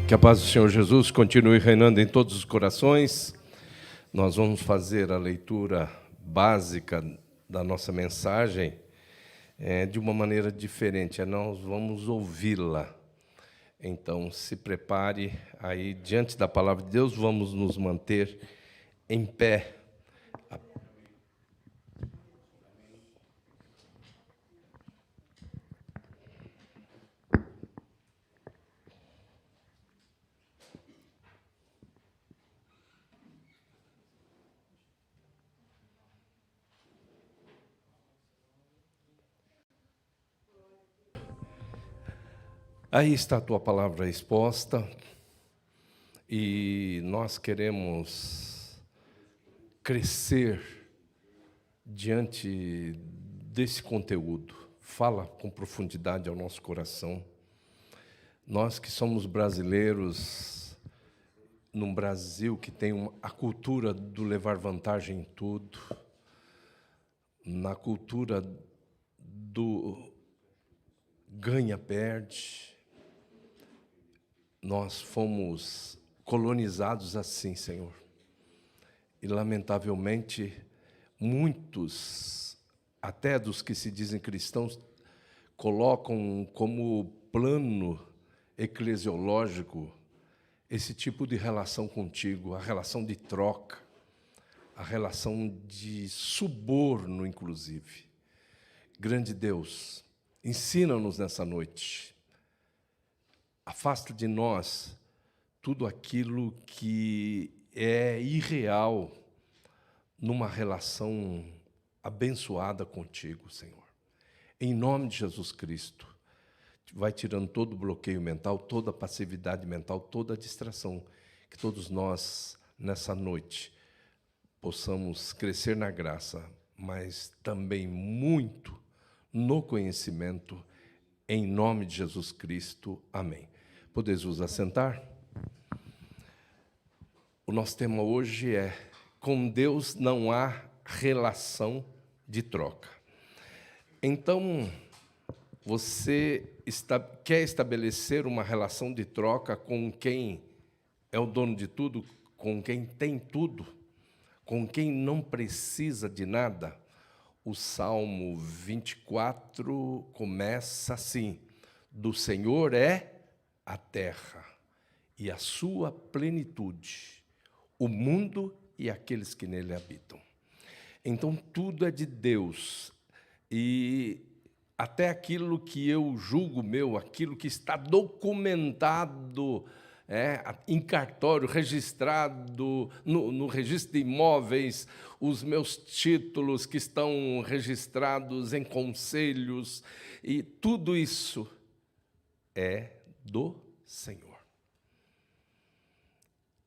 Que a paz do Senhor Jesus continue reinando em todos os corações. Nós vamos fazer a leitura básica da nossa mensagem de uma maneira diferente. Nós vamos ouvi-la. Então, se prepare aí diante da palavra de Deus. Vamos nos manter em pé. Aí está a tua palavra exposta e nós queremos crescer diante desse conteúdo. Fala com profundidade ao nosso coração. Nós que somos brasileiros, num Brasil que tem a cultura do levar vantagem em tudo, na cultura do ganha-perde, nós fomos colonizados assim, Senhor. E, lamentavelmente, muitos, até dos que se dizem cristãos, colocam como plano eclesiológico esse tipo de relação contigo, a relação de troca, a relação de suborno, inclusive. Grande Deus, ensina-nos nessa noite. Afasta de nós tudo aquilo que é irreal numa relação abençoada contigo, Senhor. Em nome de Jesus Cristo, vai tirando todo o bloqueio mental, toda a passividade mental, toda a distração, que todos nós, nessa noite, possamos crescer na graça, mas também muito no conhecimento, em nome de Jesus Cristo. Amém. Podeis vos assentar? O nosso tema hoje é: com Deus não há relação de troca. Então, você quer estabelecer uma relação de troca com quem é o dono de tudo, com quem tem tudo, com quem não precisa de nada? O Salmo 24 começa assim: do Senhor é a terra e a sua plenitude, o mundo e aqueles que nele habitam. Então, tudo é de Deus. E até aquilo que eu julgo meu, aquilo que está documentado em cartório, registrado no registro de imóveis, os meus títulos que estão registrados em conselhos, e tudo isso é do Senhor.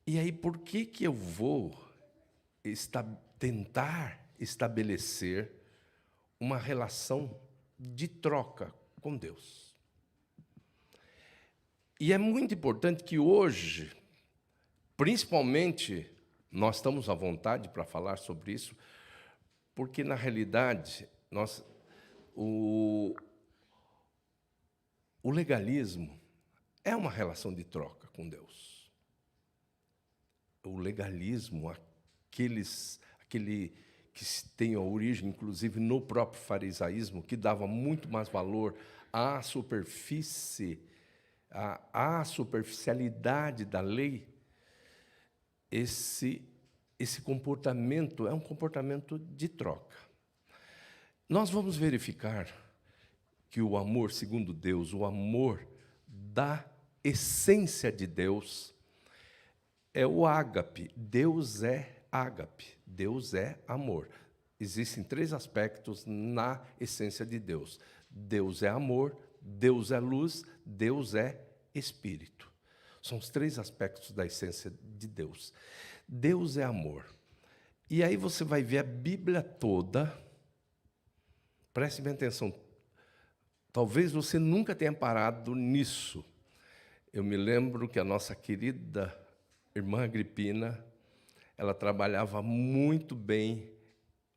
E aí, por que eu vou tentar estabelecer uma relação de troca com Deus? E é muito importante que hoje, principalmente, nós estamos à vontade para falar sobre isso, porque, na realidade, o legalismo é uma relação de troca com Deus. O legalismo, aquele que tem a origem, inclusive, no próprio farisaísmo, que dava muito mais valor à superfície, à superficialidade da lei, esse comportamento é um comportamento de troca. Nós vamos verificar que o amor segundo Deus, o amor da essência de Deus, é o ágape. Deus é ágape, Deus é amor. Existem 3 aspectos na essência de Deus: Deus é amor, Deus é luz, Deus é espírito. São os 3 aspectos da essência de Deus. Deus é amor. E aí você vai ver a Bíblia toda, preste bem atenção, talvez você nunca tenha parado nisso. Eu me lembro que a nossa querida irmã Agripina, ela trabalhava muito bem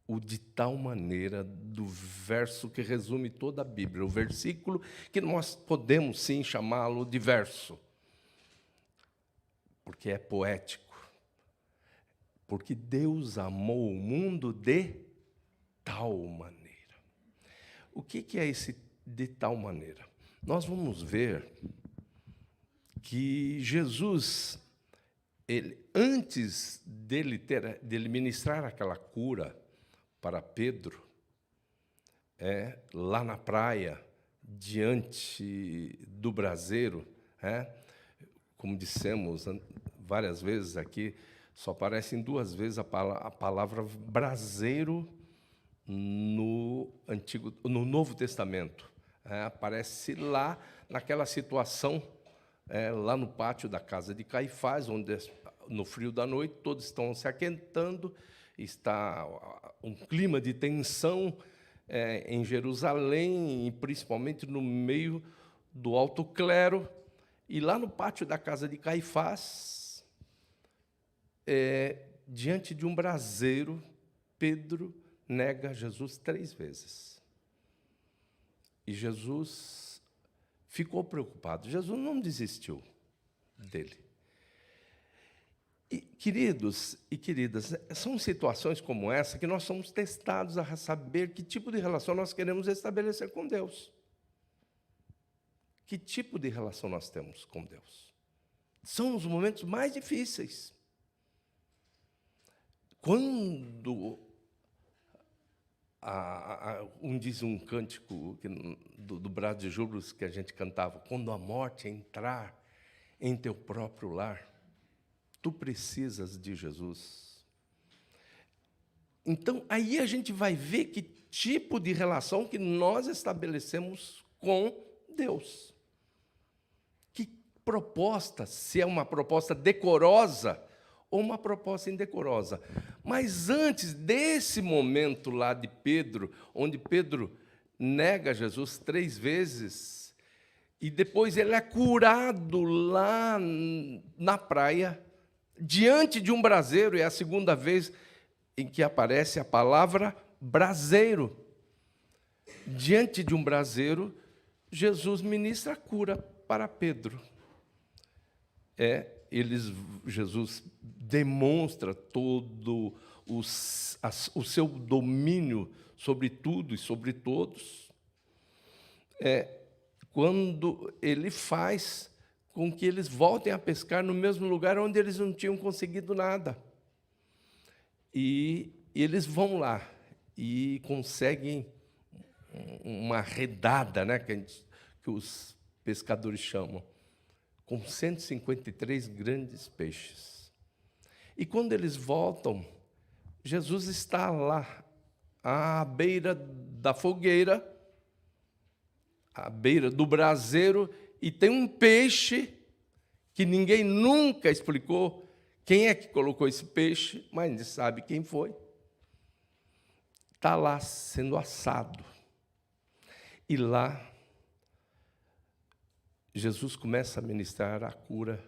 o de tal maneira do verso que resume toda a Bíblia, o versículo que nós podemos sim chamá-lo de verso. porque é poético. Porque Deus amou o mundo de tal maneira. O que é esse de tal maneira? Nós vamos ver que Jesus, antes dele ministrar aquela cura para Pedro, lá na praia, diante do braseiro, como dissemos várias vezes aqui, só aparecem 2 vezes a palavra braseiro no Novo Testamento. Aparece lá naquela situação, lá no pátio da casa de Caifás, onde no frio da noite todos estão se aquentando, está um clima de tensão em Jerusalém, e principalmente no meio do alto clero, e lá no pátio da casa de Caifás, diante de um braseiro, Pedro nega Jesus 3 vezes. E Jesus ficou preocupado. Jesus não desistiu dele. E, queridos e queridas, são situações como essa que nós somos testados a saber que tipo de relação nós queremos estabelecer com Deus. Que tipo de relação nós temos com Deus? São os momentos mais difíceis. Quando diz um cântico do Brado de Júbilos que a gente cantava, quando a morte entrar em teu próprio lar, tu precisas de Jesus. Então, aí a gente vai ver que tipo de relação que nós estabelecemos com Deus. Que proposta, se é uma proposta decorosa ou uma proposta indecorosa. Mas antes desse momento lá de Pedro, onde Pedro nega Jesus 3 vezes, e depois ele é curado lá na praia, diante de um braseiro, é a 2ª vez em que aparece a palavra braseiro. Diante de um braseiro, Jesus ministra a cura para Pedro. Jesus demonstra todo o seu domínio sobre tudo e sobre todos. Quando ele faz com que eles voltem a pescar no mesmo lugar onde eles não tinham conseguido nada. E eles vão lá e conseguem uma redada, que os pescadores chamam, com 153 grandes peixes. E quando eles voltam, Jesus está lá, à beira da fogueira, à beira do braseiro, e tem um peixe que ninguém nunca explicou quem é que colocou esse peixe, mas a gente sabe quem foi. Está lá sendo assado. E lá, Jesus começa a ministrar a cura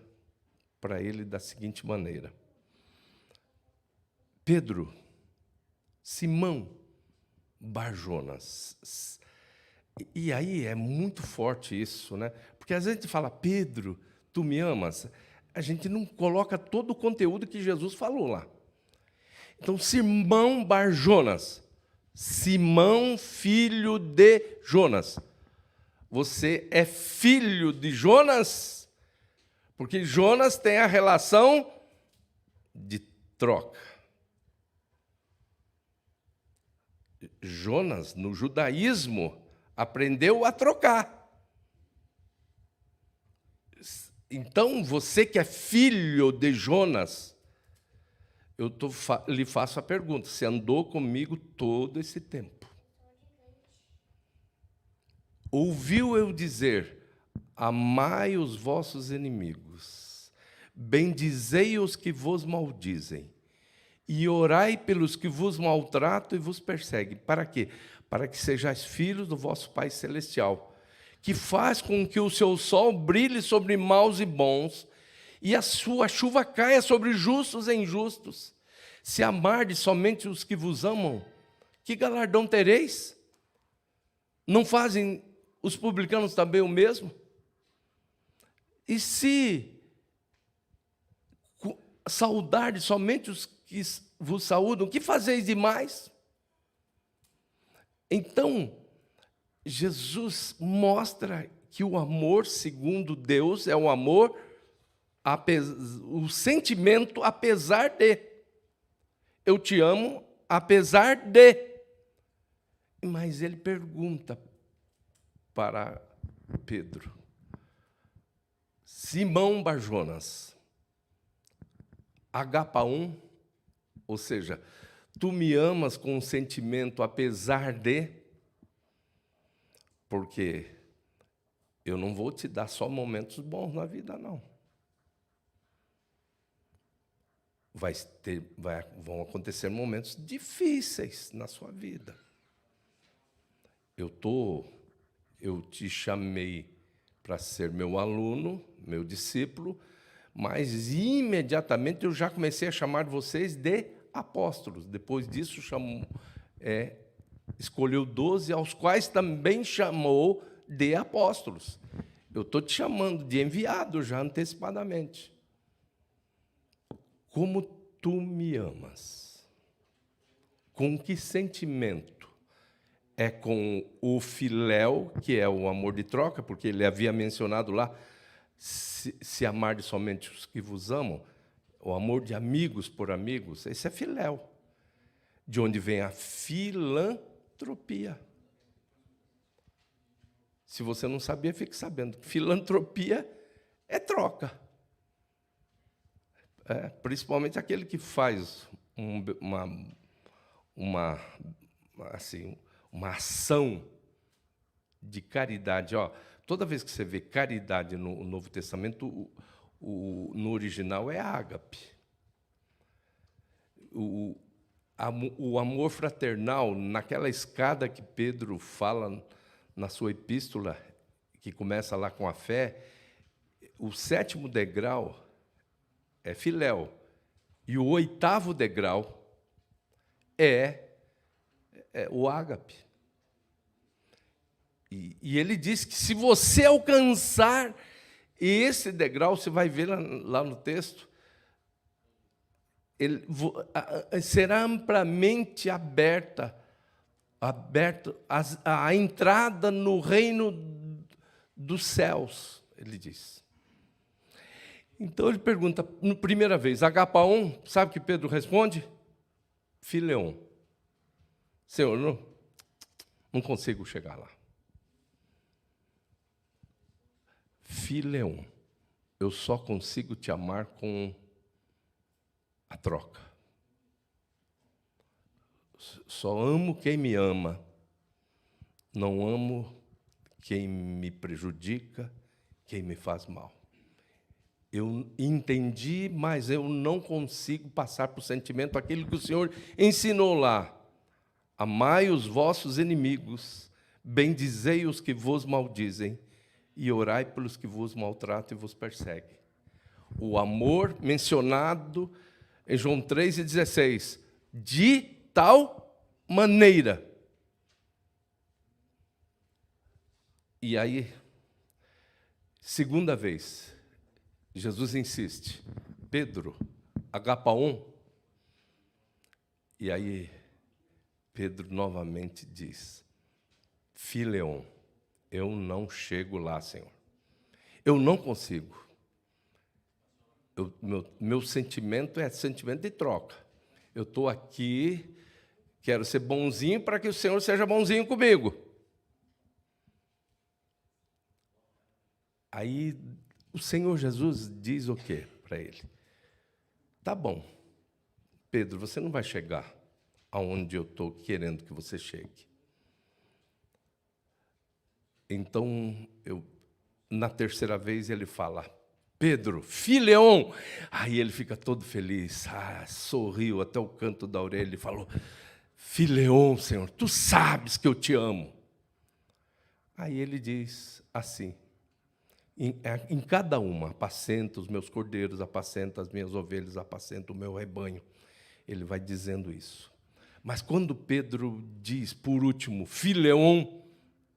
para ele da seguinte maneira. Pedro, Simão, Barjonas. E aí é muito forte isso, Porque às vezes a gente fala, Pedro, tu me amas. A gente não coloca todo o conteúdo que Jesus falou lá. Então, Simão Barjonas, Simão, filho de Jonas. Você é filho de Jonas? Porque Jonas tem a relação de troca. Jonas, no judaísmo, aprendeu a trocar. Então, você que é filho de Jonas, eu lhe faço a pergunta, você andou comigo todo esse tempo? Ouviu eu dizer, amai os vossos inimigos, bendizei os que vos maldizem, e orai pelos que vos maltratam e vos perseguem. Para quê? Para que sejais filhos do vosso Pai Celestial, que faz com que o seu sol brilhe sobre maus e bons, e a sua chuva caia sobre justos e injustos. Se amardes somente os que vos amam, que galardão tereis? Não fazem os publicanos também o mesmo? E se saudar somente os que vos saúdam, que fazeis demais? Então, Jesus mostra que o amor segundo Deus é o amor, o sentimento apesar de. Eu te amo apesar de. Mas ele pergunta para Pedro: Simão Barjonas, agapaum, ou seja, tu me amas com um sentimento apesar de, porque eu não vou te dar só momentos bons na vida, não. Vão acontecer momentos difíceis na sua vida. Eu te chamei para ser meu aluno, meu discípulo, mas imediatamente eu já comecei a chamar vocês de apóstolos. Depois disso, escolheu 12, aos quais também chamou de apóstolos. Eu estou te chamando de enviado já antecipadamente. Como tu me amas? Com que sentimento? É com o filéu, que é o amor de troca, porque ele havia mencionado lá, se amar de somente os que vos amam, o amor de amigos por amigos, esse é filéu. De onde vem a filantropia. Se você não sabia, fique sabendo. Filantropia é troca. Principalmente aquele que faz uma ação de caridade. Toda vez que você vê caridade no Novo Testamento, no original é ágape. O amor fraternal, naquela escada que Pedro fala na sua epístola, que começa lá com a fé, o 7º degrau é filéu, e o 8º degrau é o ágape. E ele diz que se você alcançar esse degrau, você vai ver lá no texto, será amplamente aberta a entrada no reino dos céus, ele diz. Então ele pergunta, na primeira vez, agapaum, sabe o que Pedro responde? Fileon. Senhor, não consigo chegar lá. Fileon, eu só consigo te amar com a troca. Só amo quem me ama, não amo quem me prejudica, quem me faz mal. Eu entendi, mas eu não consigo passar por sentimento aquilo que o Senhor ensinou lá. Amai os vossos inimigos, bendizei os que vos maldizem, e orai pelos que vos maltratam e vos perseguem. O amor mencionado em João 3,16, de tal maneira. E aí, segunda vez, Jesus insiste, Pedro, agapaum. E aí, Pedro novamente diz, fileon, eu não chego lá, Senhor. Eu não consigo. Meu sentimento é sentimento de troca. Eu estou aqui, quero ser bonzinho para que o Senhor seja bonzinho comigo. Aí o Senhor Jesus diz o quê para ele? Tá bom, Pedro, você não vai chegar aonde eu estou querendo que você chegue. Então, na terceira vez, ele fala, Pedro, fileon. Aí ele fica todo feliz, sorriu até o canto da orelha e falou, fileon, Senhor, tu sabes que eu te amo. Aí ele diz assim, em cada uma, apacenta os meus cordeiros, apacenta as minhas ovelhas, apacenta o meu rebanho. Ele vai dizendo isso. Mas quando Pedro diz, por último, fileon,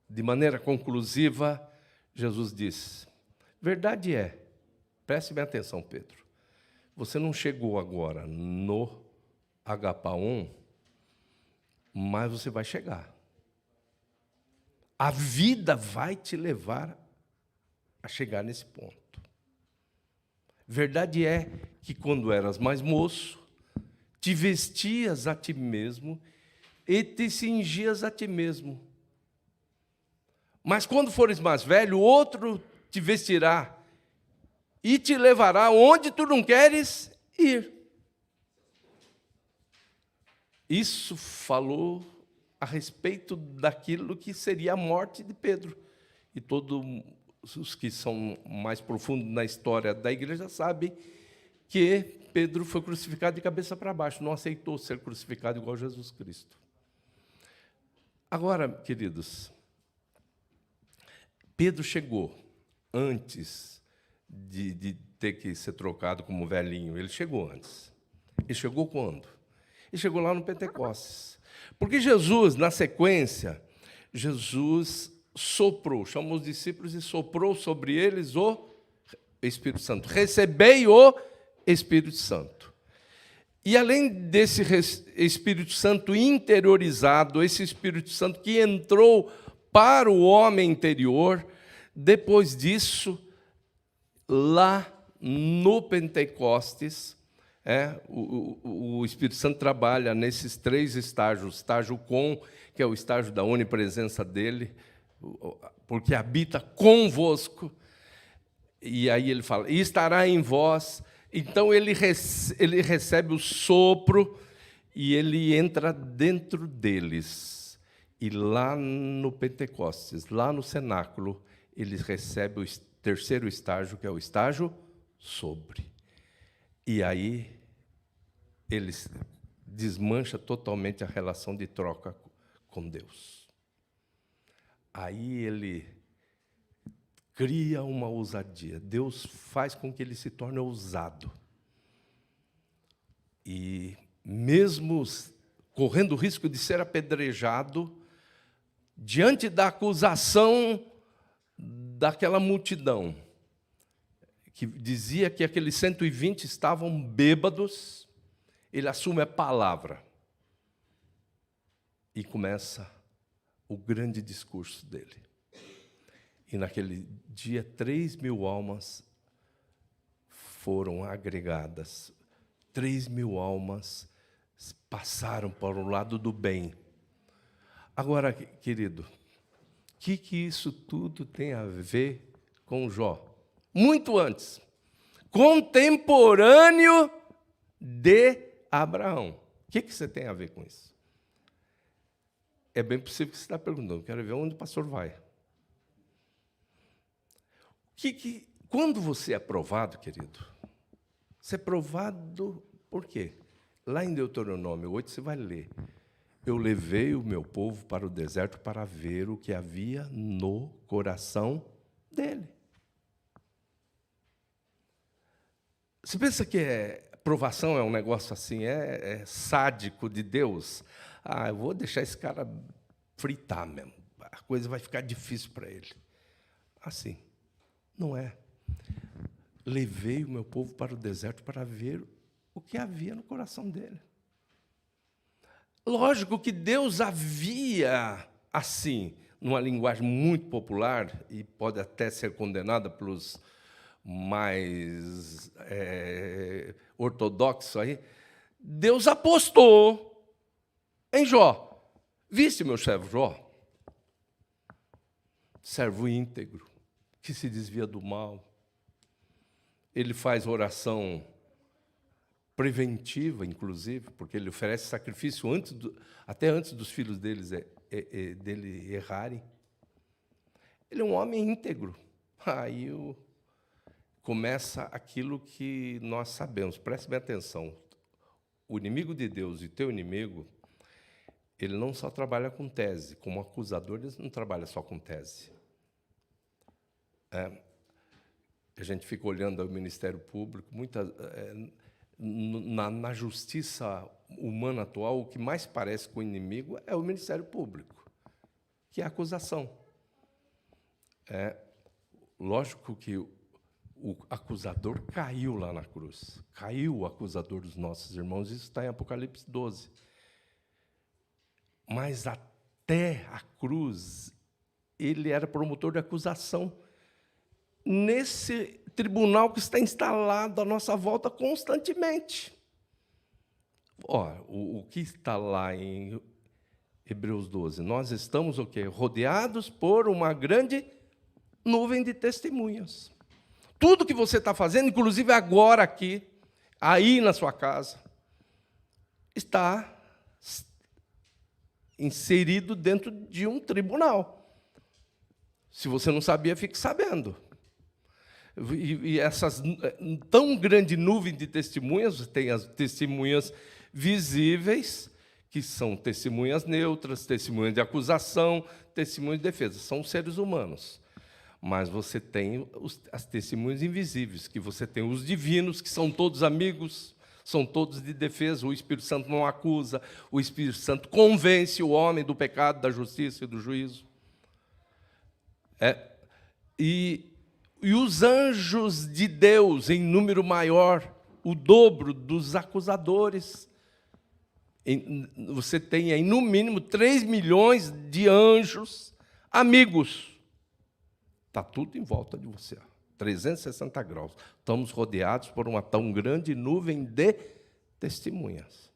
de maneira conclusiva, Jesus diz, verdade é, preste bem atenção, Pedro, Você não chegou agora no HPA1, mas você vai chegar. A vida vai te levar a chegar nesse ponto. Verdade é que quando eras mais moço, te vestias a ti mesmo e te cingias a ti mesmo. Mas quando fores mais velho, outro te vestirá e te levará onde tu não queres ir. Isso falou a respeito daquilo que seria a morte de Pedro. E todos os que são mais profundos na história da igreja sabem que Pedro foi crucificado de cabeça para baixo, não aceitou ser crucificado igual a Jesus Cristo. Agora, queridos, Pedro chegou antes de ter que ser trocado como velhinho. Ele chegou antes. Ele chegou quando? Ele chegou lá no Pentecostes. Porque Jesus, na sequência, Jesus soprou, chamou os discípulos e soprou sobre eles o Espírito Santo. Recebei o Espírito Santo. E além desse Espírito Santo interiorizado, esse Espírito Santo que entrou para o homem interior, depois disso, lá no Pentecostes, o Espírito Santo trabalha nesses 3 estágios. Estágio com, que é o estágio da onipresença dele, porque habita convosco. E aí ele fala, e estará em vós. Então ele recebe o sopro e ele entra dentro deles. E lá no Pentecostes, lá no cenáculo, ele recebe o 3º estágio, que é o estágio sobre. E aí ele desmancha totalmente a relação de troca com Deus. Aí ele cria uma ousadia. Deus faz com que ele se torne ousado. E mesmo correndo o risco de ser apedrejado, diante da acusação daquela multidão, que dizia que aqueles 120 estavam bêbados, ele assume a palavra e começa o grande discurso dele. E naquele dia, 3.000 almas foram agregadas. 3.000 almas passaram para o lado do bem. Agora, querido, o que isso tudo tem a ver com Jó? Muito antes, contemporâneo de Abraão. O que você tem a ver com isso? É bem possível que você está perguntando, quero ver onde o pastor vai. Quando você é provado, querido, você é provado por quê? Lá em Deuteronômio 8, você vai ler. Eu levei o meu povo para o deserto para ver o que havia no coração dele. Você pensa que provação é um negócio assim, sádico de Deus? Eu vou deixar esse cara fritar mesmo. A coisa vai ficar difícil para ele. Assim, não é. Levei o meu povo para o deserto para ver o que havia no coração dele. Lógico que Deus havia, assim, numa linguagem muito popular, e pode até ser condenada pelos mais ortodoxos aí, Deus apostou em Jó. Viste meu servo Jó? Servo íntegro, que se desvia do mal. Ele faz oração preventiva, inclusive, porque ele oferece sacrifício até antes dos filhos dele errarem. Ele é um homem íntegro. Aí começa aquilo que nós sabemos. Preste bem atenção. O inimigo de Deus e teu inimigo, ele não só trabalha com tese. Como acusador, ele não trabalha só com tese. A gente fica olhando o Ministério Público, na justiça humana atual, o que mais parece com o inimigo é o Ministério Público, que é a acusação. Lógico que o acusador caiu lá na cruz. Caiu o acusador dos nossos irmãos. Isso está em Apocalipse 12. Mas até a cruz, ele era promotor de acusação. Nesse tribunal que está instalado à nossa volta constantemente. O que está lá em Hebreus 12? Nós estamos o quê? Rodeados por uma grande nuvem de testemunhas. Tudo que você está fazendo, inclusive agora aqui, aí na sua casa, está inserido dentro de um tribunal. Se você não sabia, fique sabendo. E essas tão grande nuvem de testemunhas, tem as testemunhas visíveis, que são testemunhas neutras, testemunhas de acusação, testemunhas de defesa. São seres humanos. Mas você tem as testemunhas invisíveis, que você tem os divinos, que são todos amigos, são todos de defesa. O Espírito Santo não acusa, o Espírito Santo convence o homem do pecado, da justiça e do juízo. E os anjos de Deus, em número maior, o dobro dos acusadores. Você tem aí, no mínimo, 3 milhões de anjos amigos. Está tudo em volta de você. 360 graus. Estamos rodeados por uma tão grande nuvem de testemunhas.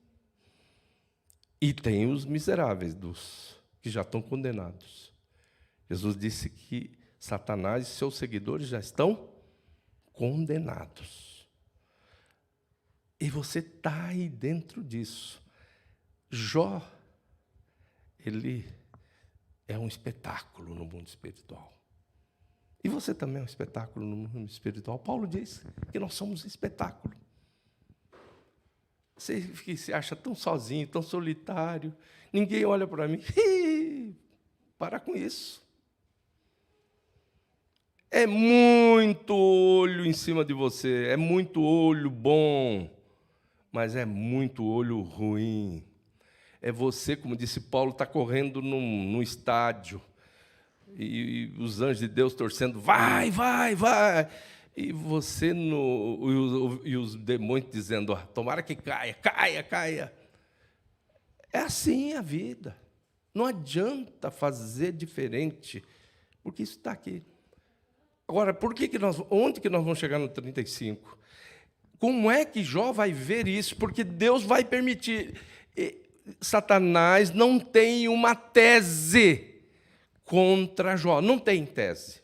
E tem os miseráveis, dos que já estão condenados. Jesus disse que Satanás e seus seguidores já estão condenados. E você está aí dentro disso. Jó, ele é um espetáculo no mundo espiritual. E você também é um espetáculo no mundo espiritual. Paulo diz que nós somos espetáculo. Você que se acha tão sozinho, tão solitário, ninguém olha para mim. Para com isso. É muito olho em cima de você, é muito olho bom, mas é muito olho ruim. É você, como disse Paulo, está correndo num estádio, e os anjos de Deus torcendo, vai, vai, vai. E você, e os demônios dizendo, tomara que caia, caia, caia. É assim a vida. Não adianta fazer diferente, porque isso está aqui. Agora, onde que nós vamos chegar no 35? Como é que Jó vai ver isso? Porque Deus vai permitir. Satanás não tem uma tese contra Jó. Não tem tese.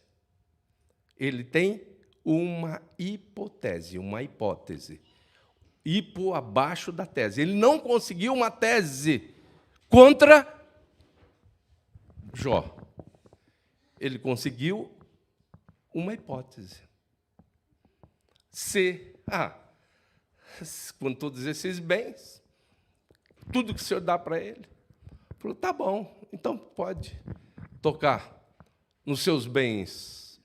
Ele tem uma hipótese. Hipo abaixo da tese. Ele não conseguiu uma tese contra Jó. Ele conseguiu uma hipótese. Com todos esses bens, tudo que o Senhor dá para ele, falou, tá bom, então pode tocar nos seus bens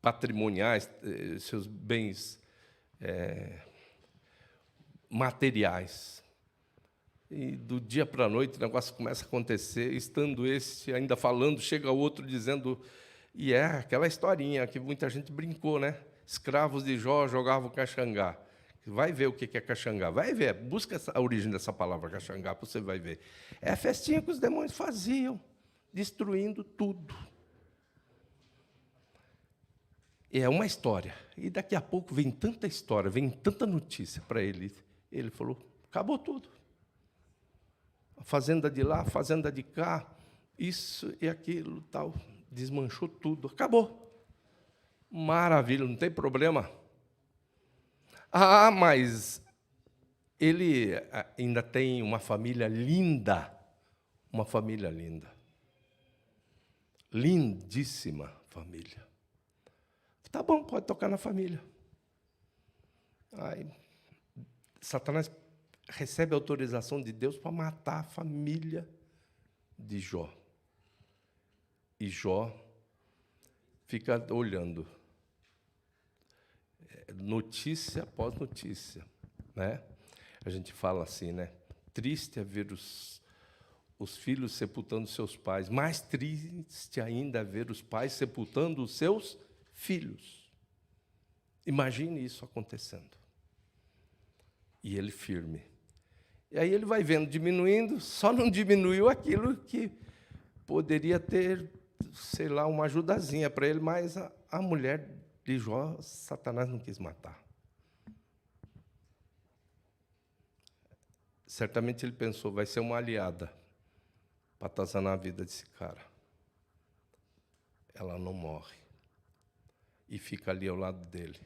patrimoniais, seus bens materiais. E do dia para a noite o negócio começa a acontecer, estando esse ainda falando, chega outro dizendo, e é aquela historinha que muita gente brincou, né? Escravos de Jó jogavam caxangá. Vai ver o que é caxangá. Vai ver, busca a origem dessa palavra caxangá, você vai ver. É a festinha que os demônios faziam, destruindo tudo. É uma história. E daqui a pouco vem tanta história, vem tanta notícia para ele. Ele falou, acabou tudo. A fazenda de lá, a fazenda de cá, isso e aquilo, tal. Desmanchou tudo, acabou. Maravilha, não tem problema. Mas ele ainda tem uma família linda. Uma família linda. Lindíssima família. Tá bom, pode tocar na família. Aí, Satanás recebe a autorização de Deus para matar a família de Jó. E Jó fica olhando, notícia após notícia, né? A gente fala assim, né? Triste é ver os filhos sepultando seus pais, mais triste ainda é ver os pais sepultando os seus filhos. Imagine isso acontecendo. E ele firme. E aí ele vai vendo, diminuindo, só não diminuiu aquilo que poderia ter, sei lá, uma ajudazinha para ele, mas a mulher de Jó, Satanás não quis matar. Certamente ele pensou, vai ser uma aliada para atazanar a vida desse cara. Ela não morre. E fica ali ao lado dele.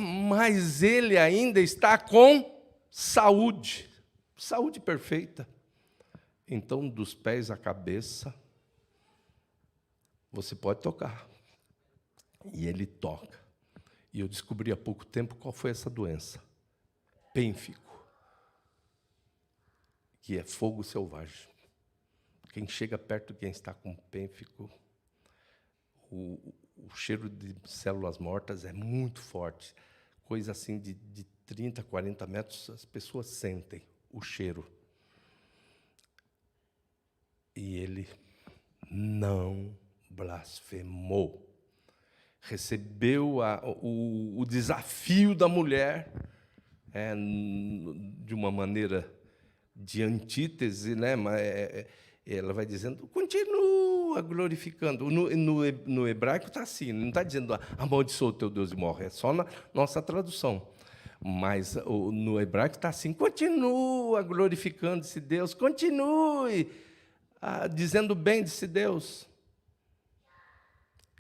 Mas ele ainda está com saúde. Saúde perfeita. Então, dos pés à cabeça, você pode tocar. E ele toca. E eu descobri há pouco tempo qual foi essa doença. Pênfico. Que é fogo selvagem. Quem chega perto de quem está com pênfico, o cheiro de células mortas é muito forte. Coisa assim de 30, 40 metros, as pessoas sentem o cheiro. E ele não blasfemou. Recebeu o desafio da mulher, de uma maneira de antítese, né? Mas ela vai dizendo, continua glorificando. No hebraico está assim, não está dizendo amaldiçoa o teu Deus e morre, é só na nossa tradução. Mas no hebraico está assim, continua glorificando esse Deus, continue dizendo bem desse Deus.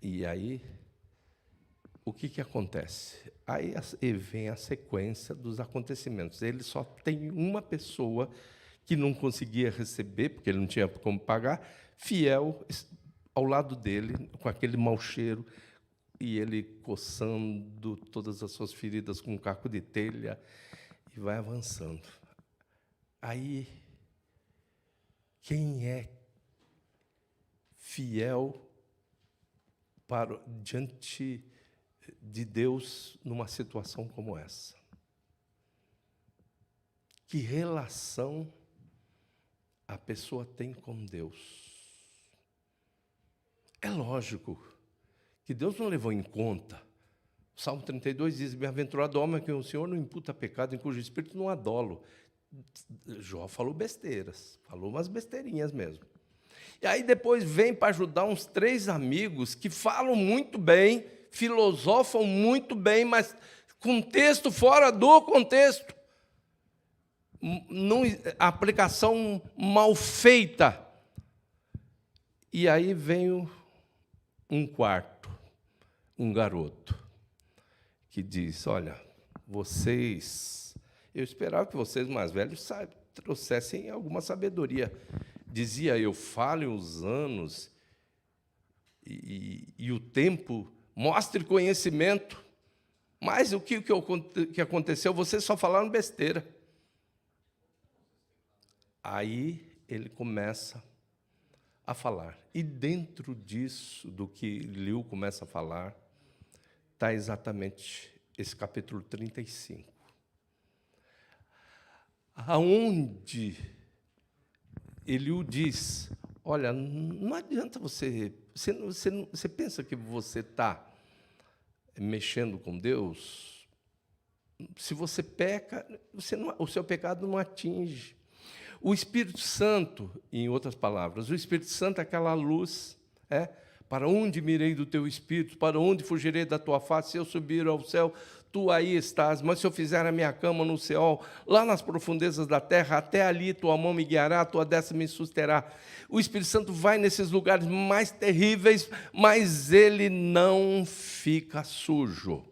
E aí, o que acontece? Aí vem a sequência dos acontecimentos. Ele só tem uma pessoa que não conseguia receber, porque ele não tinha como pagar, fiel ao lado dele, com aquele mau cheiro, e ele coçando todas as suas feridas com um caco de telha, e vai avançando. Aí, quem é fiel diante de Deus numa situação como essa? Que relação a pessoa tem com Deus? É lógico que Deus não levou em conta. O Salmo 32 diz, bem-aventurado o homem a quem o Senhor não imputa pecado, em cujo espírito não há dolo. Jó falou besteiras, falou umas besteirinhas mesmo. E aí depois vem para ajudar uns 3 amigos que falam muito bem, filosofam muito bem, mas com texto fora do contexto. A aplicação mal feita. E aí vem um quarto, um garoto, que diz, olha, eu esperava que vocês mais velhos trouxessem alguma sabedoria. Dizia eu, falem os anos e o tempo, mostre conhecimento. Mas o que aconteceu? Vocês só falaram besteira. Aí ele começa a falar. E dentro disso, do que Liu começa a falar, está exatamente esse capítulo 35. Aonde Eliú diz, olha, não adianta você pensa que você está mexendo com Deus, se você peca, o seu pecado não atinge. O Espírito Santo, em outras palavras, o Espírito Santo é aquela luz, para onde mirei do teu Espírito, para onde fugirei da tua face, se eu subir ao céu, tu aí estás, mas se eu fizer a minha cama no céu, lá nas profundezas da terra, até ali tua mão me guiará, tua destra me susterá. O Espírito Santo vai nesses lugares mais terríveis, mas ele não fica sujo,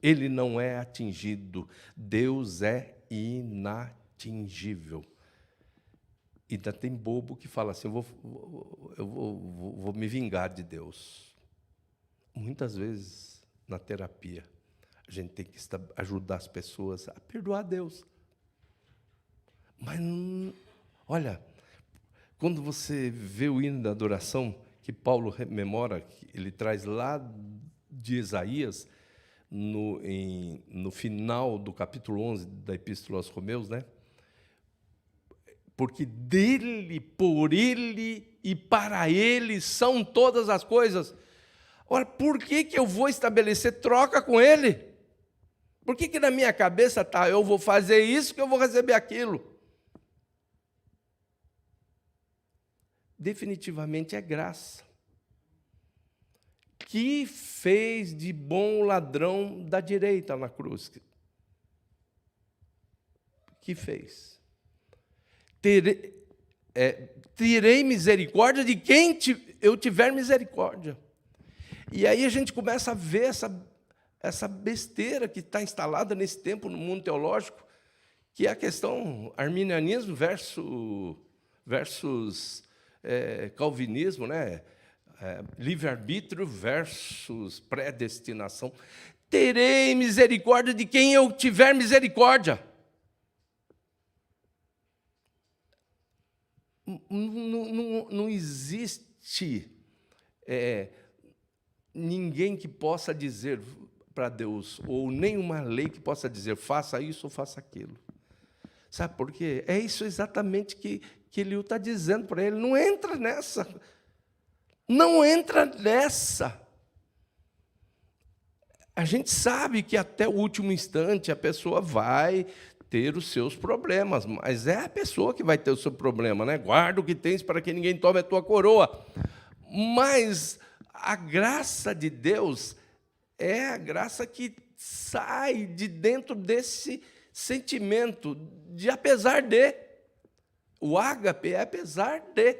ele não é atingido, Deus é inatingível. E ainda tem bobo que fala assim, eu vou me vingar de Deus. Muitas vezes, na terapia, a gente tem que ajudar as pessoas a perdoar Deus. Mas, olha, quando você vê o hino da adoração, que Paulo rememora, que ele traz lá de Isaías, no final do capítulo 11 da Epístola aos Romeus, né? Porque dele, por ele e para ele são todas as coisas. Ora, por que eu vou estabelecer troca com ele? Por que na minha cabeça está, eu vou fazer isso que eu vou receber aquilo? Definitivamente é graça. Que fez de bom o ladrão da direita na cruz? Que fez? Terei misericórdia de quem eu tiver misericórdia. E aí a gente começa a ver essa besteira que está instalada nesse tempo no mundo teológico, que é a questão arminianismo versus calvinismo, né? Livre-arbítrio versus predestinação. Terei misericórdia de quem eu tiver misericórdia. Não existe ninguém que possa dizer para Deus, ou nenhuma lei que possa dizer, faça isso ou faça aquilo. Sabe por quê? É isso exatamente que Eliú está dizendo para ele. Não entra nessa. Não entra nessa. A gente sabe que até o último instante a pessoa vai ter os seus problemas, mas é a pessoa que vai ter o seu problema, né? Guarda o que tens para que ninguém tome a tua coroa. Mas a graça de Deus é a graça que sai de dentro desse sentimento de apesar de. O ágape é apesar de.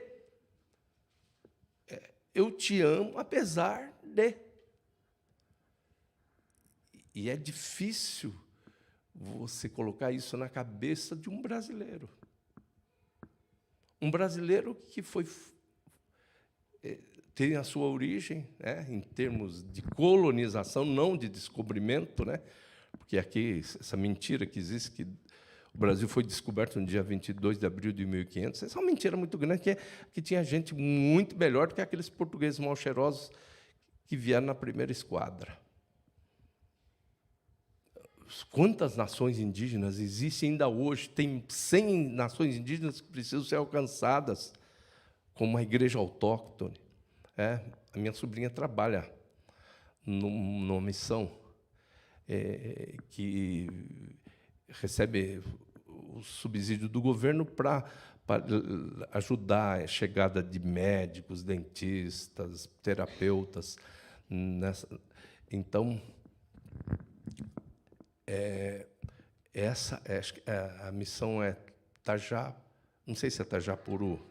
Eu te amo apesar de. E é difícil você colocar isso na cabeça de um brasileiro. Um brasileiro que tem a sua origem, né, em termos de colonização, não de descobrimento, né, porque aqui, essa mentira que existe, que o Brasil foi descoberto no dia 22 de abril de 1500, essa é uma mentira muito grande, que tinha gente muito melhor do que aqueles portugueses mal cheirosos que vieram na primeira esquadra. Quantas nações indígenas existem ainda hoje? Tem 100 nações indígenas que precisam ser alcançadas, como a igreja autóctone. A minha sobrinha trabalha numa missão que recebe o subsídio do governo para ajudar a chegada de médicos, dentistas, terapeutas. Então, a missão é Tajá, não sei se é Tajapuru,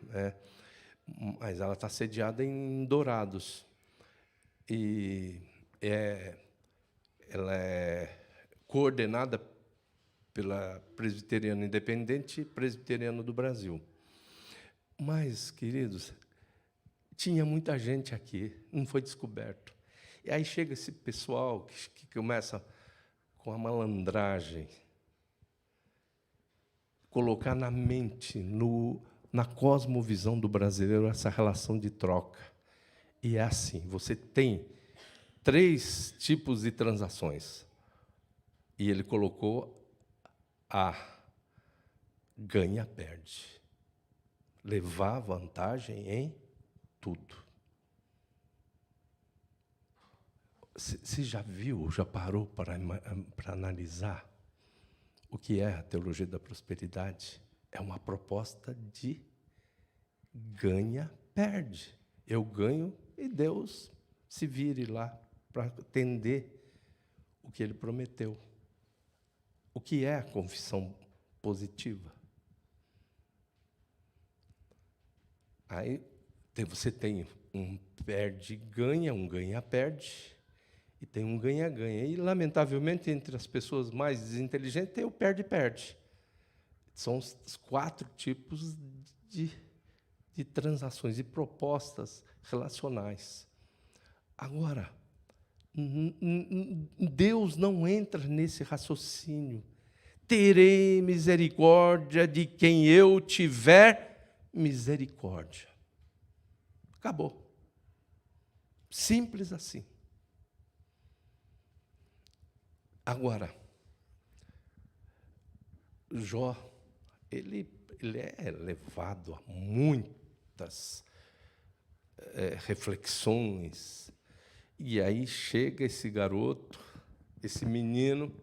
mas ela está sediada em Dourados. E ela é coordenada pela Presbiteriana Independente e Presbiteriana do Brasil. Mas, queridos, tinha muita gente aqui, não foi descoberto. E aí chega esse pessoal que começa com a malandragem, colocar na mente, na cosmovisão do brasileiro, essa relação de troca. E é assim, você tem 3 tipos de transações. E ele colocou a ganha-perde. Levar vantagem em tudo. Você já viu, já parou para analisar o que é a teologia da prosperidade? É uma proposta de ganha-perde. Eu ganho e Deus se vire lá para atender o que Ele prometeu. O que é a confissão positiva? Aí você tem um perde-ganha, um ganha-perde, e tem um ganha-ganha. E, lamentavelmente, entre as pessoas mais desinteligentes, tem o perde-perde. São os 4 tipos de transações, de propostas relacionais. Agora, Deus não entra nesse raciocínio. Terei misericórdia de quem eu tiver misericórdia. Acabou. Simples assim. Agora, Jó, ele é levado a muitas reflexões, E aí chega esse garoto, esse menino,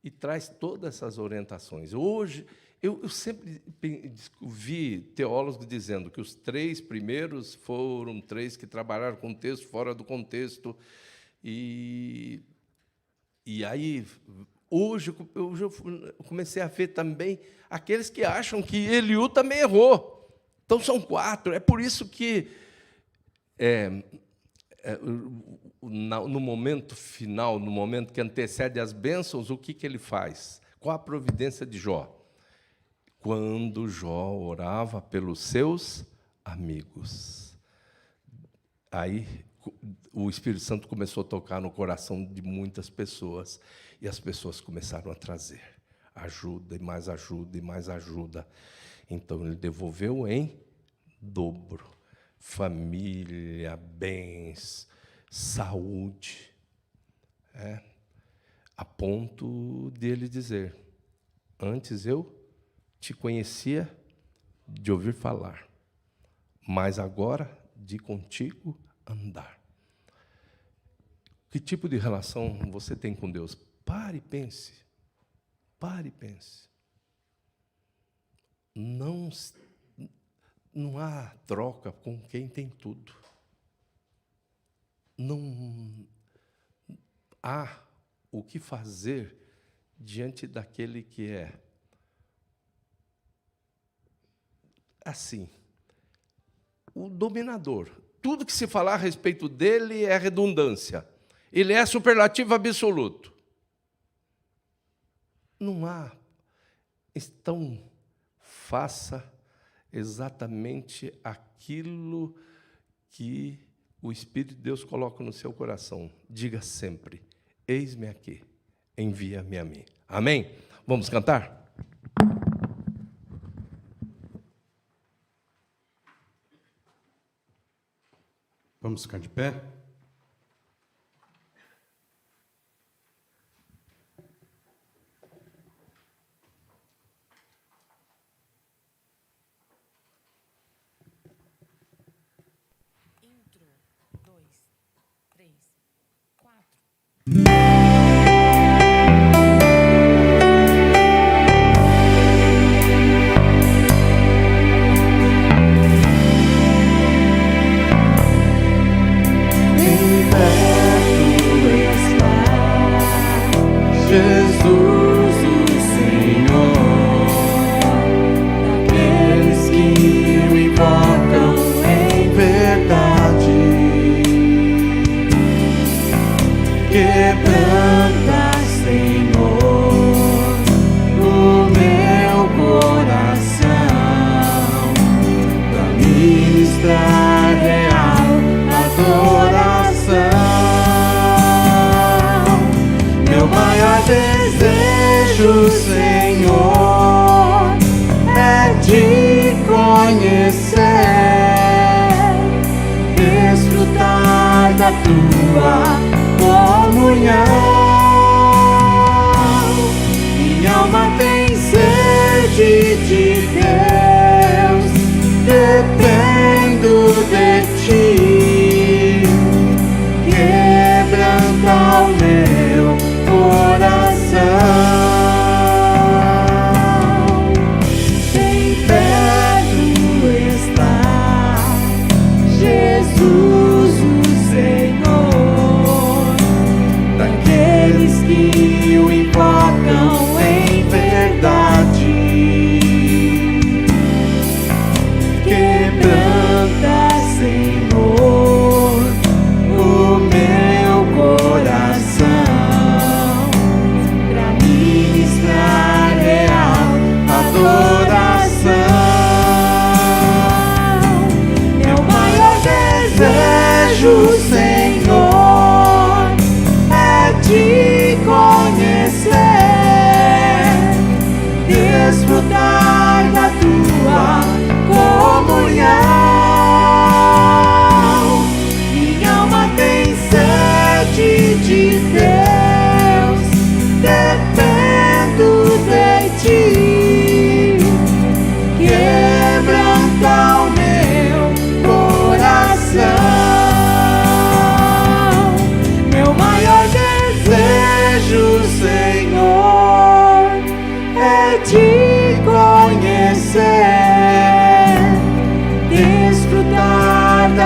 e traz todas essas orientações. Hoje, eu sempre vi teólogos dizendo que os 3 primeiros foram 3 que trabalharam com texto fora do contexto. E aí, hoje eu comecei a ver também aqueles que acham que Eliú também errou. Então, são 4. É por isso que, no momento final, no momento que antecede as bênçãos, o que ele faz? Qual a providência de Jó? Quando Jó orava pelos seus amigos. Aí o Espírito Santo começou a tocar no coração de muitas pessoas, e as pessoas começaram a trazer ajuda, e mais ajuda, e mais ajuda. Então, ele devolveu em dobro. Família, bens, saúde. A ponto dele dizer: antes eu te conhecia de ouvir falar, mas agora de contigo andar. Que tipo de relação você tem com Deus? Pare e pense. Pare e pense. Não há troca com quem tem tudo. Não há o que fazer diante daquele que é assim, o dominador. Tudo que se falar a respeito dele é redundância. Ele é superlativo absoluto. Não há. Então, faça exatamente aquilo que o Espírito de Deus coloca no seu coração. Diga sempre: eis-me aqui, envia-me a mim. Amém? Vamos cantar? Vamos ficar de pé? Intro, 2, 3, 4. Jesus, o Senhor, daqueles que o invocam em verdade, quebranta, Senhor, o meu coração, pra ministrar real adoração. Meu maior desejo, Senhor, é te conhecer, desfrutar da tua comunhão. Minha alma tem sede de Deus, dependo de ti, quebranta o meu coração. Bem perto está Jesus, o Senhor, daquele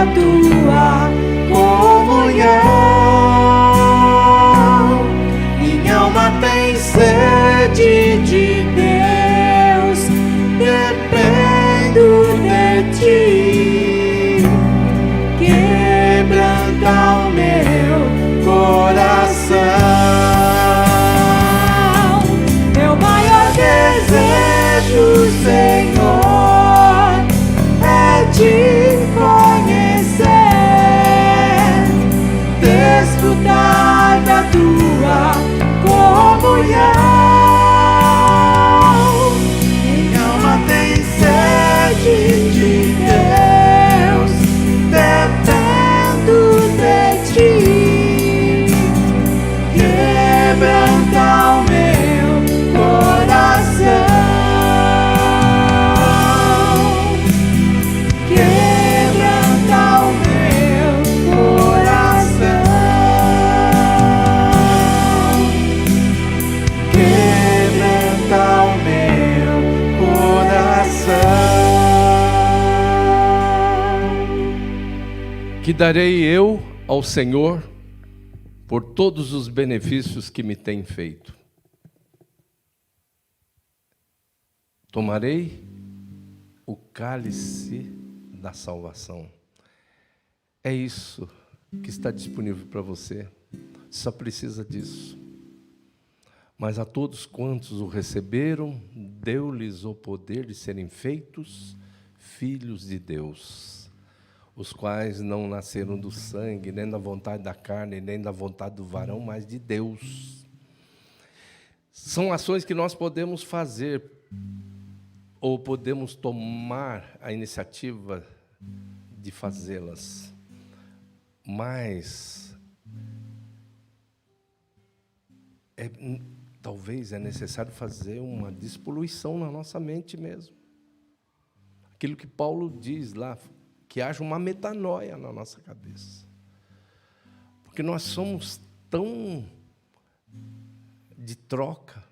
da tua comunhão. Minha alma tem sede de Deus, dependo de ti. Quebranta o meu coração. Meu maior desejo, Senhor, é te conhecer, desfrutar da tua comunhão. Minha alma tem sede de Deus, dependo de ti. Quebranta o meu coração. Quebranta o meu coração. Quebranta o meu coração. Que darei eu ao Senhor por todos os benefícios que me tem feito? Tomarei o cálice da salvação. É isso que está disponível para você. Só precisa disso. Mas a todos quantos o receberam, deu-lhes o poder de serem feitos filhos de Deus, os quais não nasceram do sangue, nem da vontade da carne, nem da vontade do varão, mas de Deus. São ações que nós podemos fazer, ou podemos tomar a iniciativa de fazê-las. Mas talvez é necessário fazer uma despoluição na nossa mente mesmo. Aquilo que Paulo diz lá, que haja uma metanoia na nossa cabeça. Porque nós somos tão de troca.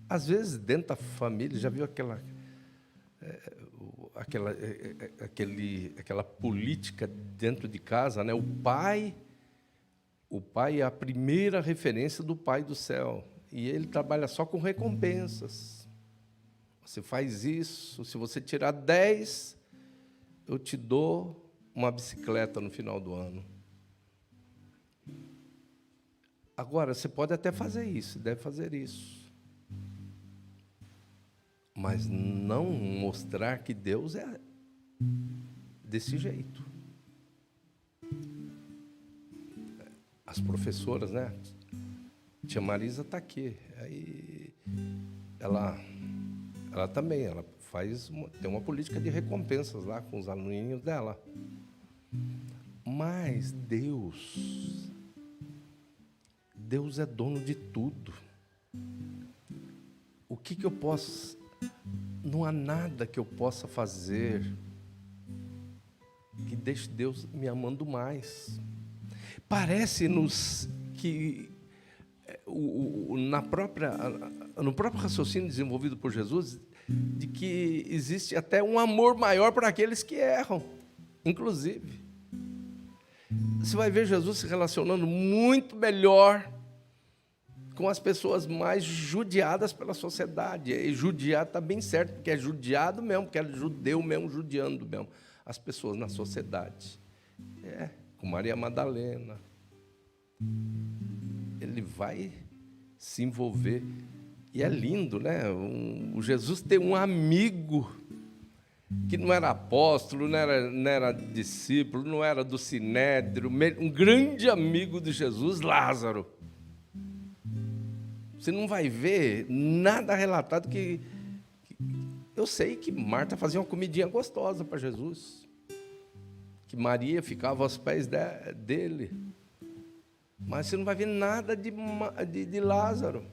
Às vezes, dentro da família, já viu aquela política dentro de casa, né? O pai é a primeira referência do Pai do céu. E ele trabalha só com recompensas. Você faz isso, se você tirar 10, eu te dou uma bicicleta no final do ano. Agora, você pode até fazer isso, deve fazer isso. Mas não mostrar que Deus é desse jeito. As professoras, né? Tia Marisa está aqui. Aí ela também, ela tem uma política de recompensas lá com os aluninhos dela. Mas Deus é dono de tudo. O que eu posso... Não há nada que eu possa fazer que deixe Deus me amando mais. Parece-nos que no próprio raciocínio desenvolvido por Jesus, de que existe até um amor maior para aqueles que erram, inclusive. Você vai ver Jesus se relacionando muito melhor com as pessoas mais judiadas pela sociedade. E judiar está bem certo, porque é judiado mesmo, porque é judeu mesmo, judiando mesmo. As pessoas na sociedade. Com Maria Madalena. Ele vai se envolver. E é lindo, né? O Jesus tem um amigo que não era apóstolo, não era discípulo, não era do Sinédrio, um grande amigo de Jesus, Lázaro. Você não vai ver nada relatado que... Eu sei que Marta fazia uma comidinha gostosa para Jesus, que Maria ficava aos pés dele, mas você não vai ver nada de Lázaro.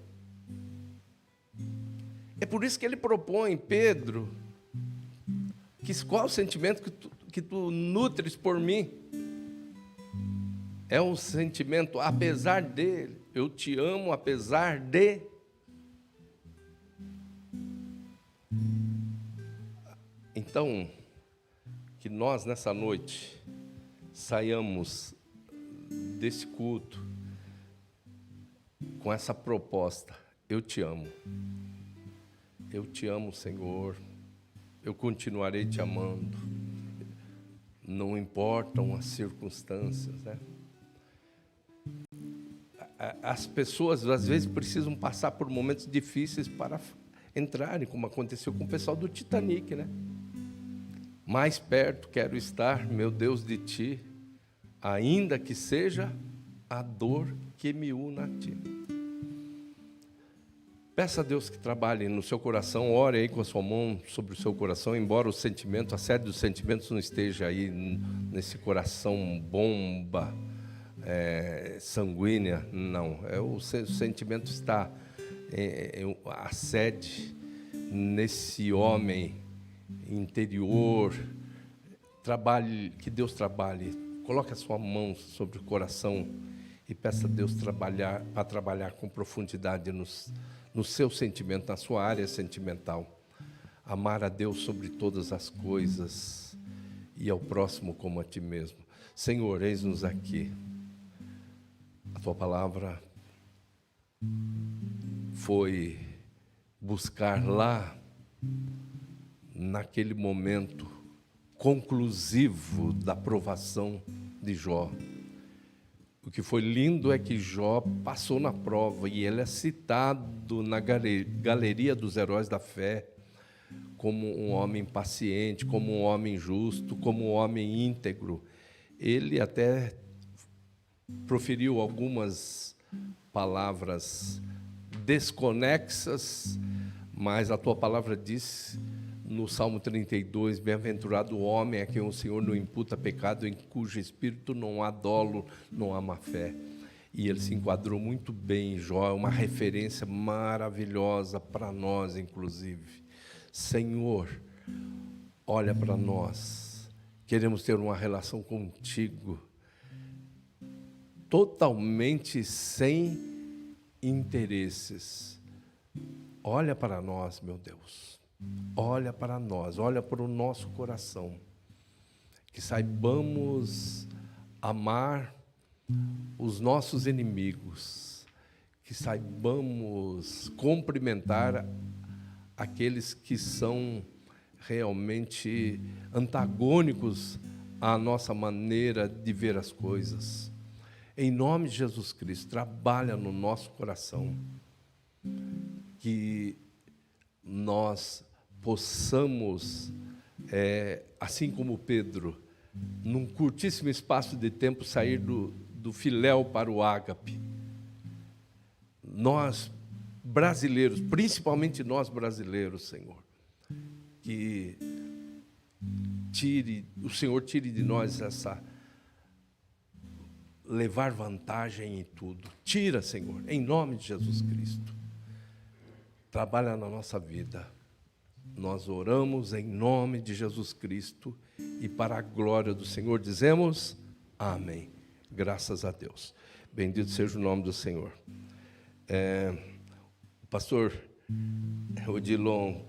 É por isso que ele propõe, Pedro, qual é o sentimento que tu nutres por mim? É um sentimento, apesar dele, eu te amo apesar de. Então, que nós nessa noite saiamos desse culto com essa proposta: eu te amo. Eu te amo, Senhor. Eu continuarei te amando. Não importam as circunstâncias, né? As pessoas, às vezes, precisam passar por momentos difíceis para entrarem, como aconteceu com o pessoal do Titanic, né? Mais perto quero estar, meu Deus, de ti, ainda que seja a dor que me una a ti. Peça a Deus que trabalhe no seu coração, ore aí com a sua mão sobre o seu coração, embora o sentimento, a sede dos sentimentos não esteja aí nesse coração bomba, sanguínea, não. O sentimento está, a sede nesse homem interior. Trabalhe, que Deus trabalhe. Coloque a sua mão sobre o coração e peça a Deus para trabalhar com profundidade no seu sentimento, na sua área sentimental. Amar a Deus sobre todas as coisas e ao próximo como a ti mesmo. Senhor, eis-nos aqui. A tua palavra foi buscar lá, naquele momento conclusivo da provação de Jó. O que foi lindo é que Jó passou na prova e ele é citado na galeria dos heróis da fé como um homem paciente, como um homem justo, como um homem íntegro. Ele até proferiu algumas palavras desconexas, mas a tua palavra diz no Salmo 32, bem-aventurado o homem a quem o Senhor não imputa pecado, em cujo espírito não há dolo, não há má fé. E ele se enquadrou muito bem em Jó, é uma referência maravilhosa para nós, inclusive. Senhor, olha para nós, queremos ter uma relação contigo, totalmente sem interesses. Olha para nós, meu Deus. Olha para nós, olha para o nosso coração, que saibamos amar os nossos inimigos, que saibamos cumprimentar aqueles que são realmente antagônicos à nossa maneira de ver as coisas. Em nome de Jesus Cristo, trabalha no nosso coração, que nós possamos, assim como Pedro, num curtíssimo espaço de tempo, sair do filéu para o ágape. Nós, brasileiros, principalmente nós brasileiros, Senhor, que o Senhor tire de nós essa levar vantagem em tudo. Tira, Senhor, em nome de Jesus Cristo. Trabalha na nossa vida. Nós oramos em nome de Jesus Cristo e para a glória do Senhor dizemos amém. Graças a Deus. Bendito seja o nome do Senhor. O pastor Odilon